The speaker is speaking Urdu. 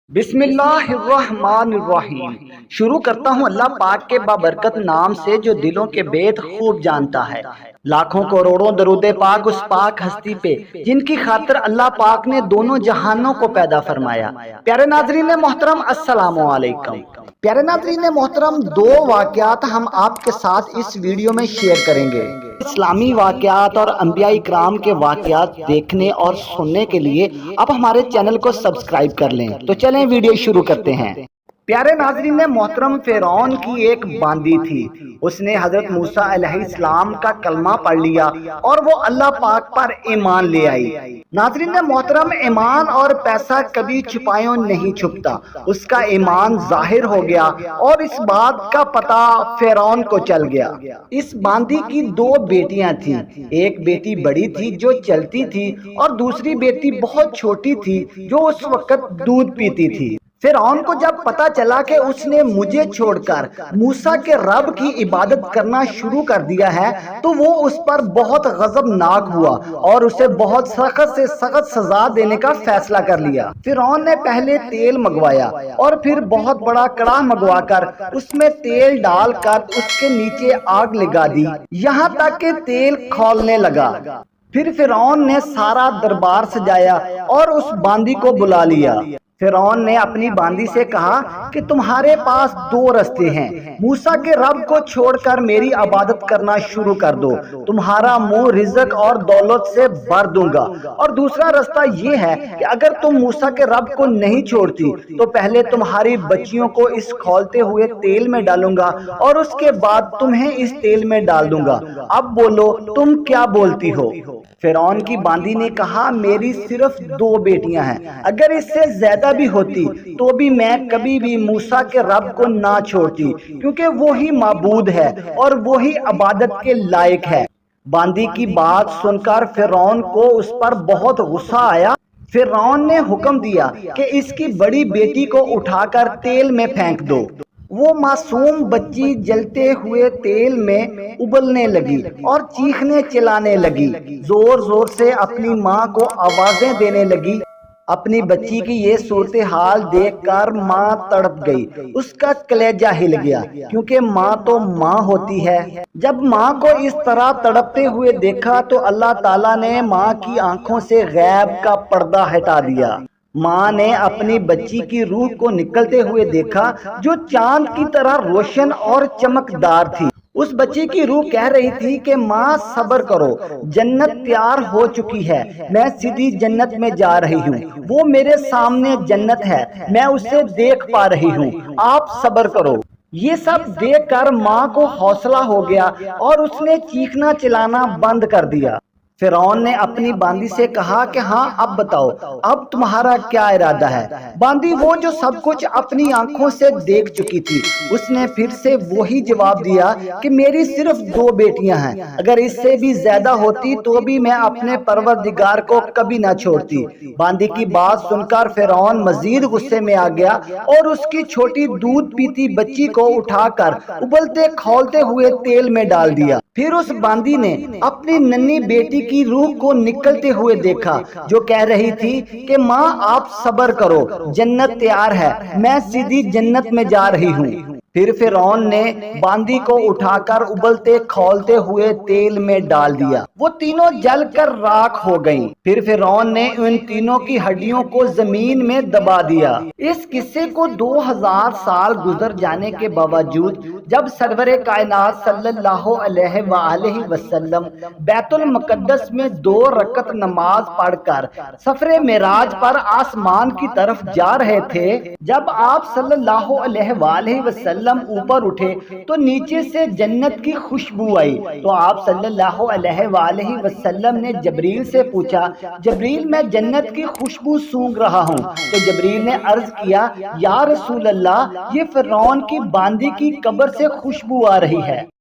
بسم اللہ الرحمن الرحیم۔ شروع کرتا ہوں اللہ پاک کے بابرکت نام سے جو دلوں کے بید خوب جانتا ہے۔ لاکھوں کروڑوں درود پاک اس پاک ہستی پہ جن کی خاطر اللہ پاک نے دونوں جہانوں کو پیدا فرمایا۔ پیارے ناظرین محترم السلام علیکم۔ پیارے ناظرین محترم، دو واقعات ہم آپ کے ساتھ اس ویڈیو میں شیئر کریں گے۔ اسلامی واقعات اور انبیاء اکرام کے واقعات دیکھنے اور سننے کے لیے آپ ہمارے چینل کو سبسکرائب کر لیں۔ تو چلیں ویڈیو شروع کرتے ہیں۔ پیارے ناظرین محترم، فرعون کی ایک باندی تھی۔ اس نے حضرت موسیٰ علیہ السلام کا کلمہ پڑھ لیا اور وہ اللہ پاک پر ایمان لے آئی۔ ناظرین محترم، ایمان اور پیسہ کبھی چھپایوں نہیں چھپتا۔ اس کا ایمان ظاہر ہو گیا اور اس بات کا پتہ فرعون کو چل گیا۔ اس باندی کی دو بیٹیاں تھیں۔ ایک بیٹی بڑی تھی جو چلتی تھی اور دوسری بیٹی بہت چھوٹی تھی جو اس وقت دودھ پیتی تھی۔ فرعون کو جب پتا چلا کہ اس نے مجھے چھوڑ کر موسیٰ کے رب کی عبادت کرنا شروع کر دیا ہے تو وہ اس پر بہت غضبناک ہوا اور اسے بہت سخت سے سخت سزا دینے کا فیصلہ کر لیا۔ فرعون نے پہلے تیل منگوایا اور پھر بہت بڑا کڑاہ منگوا کر اس میں تیل ڈال کر اس کے نیچے آگ لگا دی یہاں تک کہ تیل کھولنے لگا۔ پھر فرعون نے سارا دربار سجایا اور اس باندی کو بلا لیا۔ فرعون نے اپنی باندی سے کہا کہ تمہارے پاس دو رستے ہیں۔ موسیٰ کے رب کو چھوڑ کر میری عبادت کرنا شروع کر دو، تمہارا منہ رزق اور دولت سے بھر دوں گا، اور دوسرا رستہ یہ ہے کہ اگر تم موسیٰ کے رب کو نہیں چھوڑتی تو پہلے تمہاری بچیوں کو اس کھولتے ہوئے تیل میں ڈالوں گا اور اس کے بعد تمہیں اس تیل میں ڈال دوں گا۔ اب بولو تم کیا بولتی ہو؟ فرعون کی باندی نے کہا میری صرف دو بیٹیاں ہیں، اگر اس سے زیادہ بھی ہوتی تو بھی میں کبھی بھی موسیٰ کے رب کو نہ چھوڑتی، کیونکہ وہی معبود ہے اور وہی عبادت کے لائق ہے۔ باندی کی بات سن کر فرعون کو اس پر بہت غصہ آیا۔ فرعون نے حکم دیا کہ اس کی بڑی بیٹی کو اٹھا کر تیل میں پھینک دو۔ وہ معصوم بچی جلتے ہوئے تیل میں ابلنے لگی اور چیخنے چلانے لگی، زور زور سے اپنی ماں کو آوازیں دینے لگی۔ اپنی بچی کی یہ صورتحال دیکھ کر ماں تڑپ گئی، اس کا کلیجہ ہل گیا، کیونکہ ماں تو ماں ہوتی ہے۔ جب ماں کو اس طرح تڑپتے ہوئے دیکھا تو اللہ تعالیٰ نے ماں کی آنکھوں سے غیب کا پردہ ہٹا دیا۔ ماں نے اپنی بچی کی روح کو نکلتے ہوئے دیکھا جو چاند کی طرح روشن اور چمکدار تھی۔ اس بچی کی روح کہہ رہی تھی کہ ماں صبر کرو، جنت تیار ہو چکی ہے، میں سیدھی جنت میں جا رہی ہوں، وہ میرے سامنے جنت ہے، میں اسے دیکھ پا رہی ہوں، آپ صبر کرو۔ یہ سب دیکھ کر ماں کو حوصلہ ہو گیا اور اس نے چیخنا چلانا بند کر دیا۔ فرعون نے اپنی باندی سے کہا کہ ہاں اب بتاؤ، اب تمہارا کیا ارادہ ہے؟ باندی وہ جو سب کچھ اپنی آنکھوں سے دیکھ چکی تھی، اس نے پھر سے وہی جواب دیا کہ میری صرف دو بیٹیاں ہیں، اگر اس سے بھی زیادہ ہوتی تو بھی میں اپنے پروردگار کو کبھی نہ چھوڑتی۔ باندی کی بات سن کر فرعون مزید غصے میں آ گیا اور اس کی چھوٹی دودھ پیتی بچی کو اٹھا کر ابلتے کھولتے ہوئے تیل میں ڈال دیا۔ پھر اس باندی نے اپنی ننھی بیٹی کی روح کو نکلتے ہوئے دیکھا جو کہہ رہی تھی کہ ماں آپ صبر کرو، جنت تیار ہے، میں سیدھی جنت میں جا رہی ہوں۔ پھر فرعون نے باندی کو اٹھا کر ابلتے کھولتے ہوئے تیل میں ڈال دیا، وہ تینوں جل کر راکھ ہو گئیں۔ پھر فرعون نے ان تینوں کی ہڈیوں کو زمین میں دبا دیا۔ اس قصے کو 2000 سال گزر جانے کے باوجود جب سرور کائنات صلی اللہ علیہ وآلہ وسلم بیت المقدس میں 2 رکعت نماز پڑھ کر سفر معراج پر آسمان کی طرف جا رہے تھے، جب آپ صلی اللہ علیہ وآلہ وسلم اوپر اٹھے تو نیچے سے جنت کی خوشبو آئی، تو آپ صلی اللہ علیہ وآلہ وسلم نے جبریل سے پوچھا، جبریل میں جنت کی خوشبو سونگ رہا ہوں، تو جبریل نے عرض کیا یا رسول اللہ، یہ فرعون کی باندی کی قبر سے خوشبو آ رہی ہے۔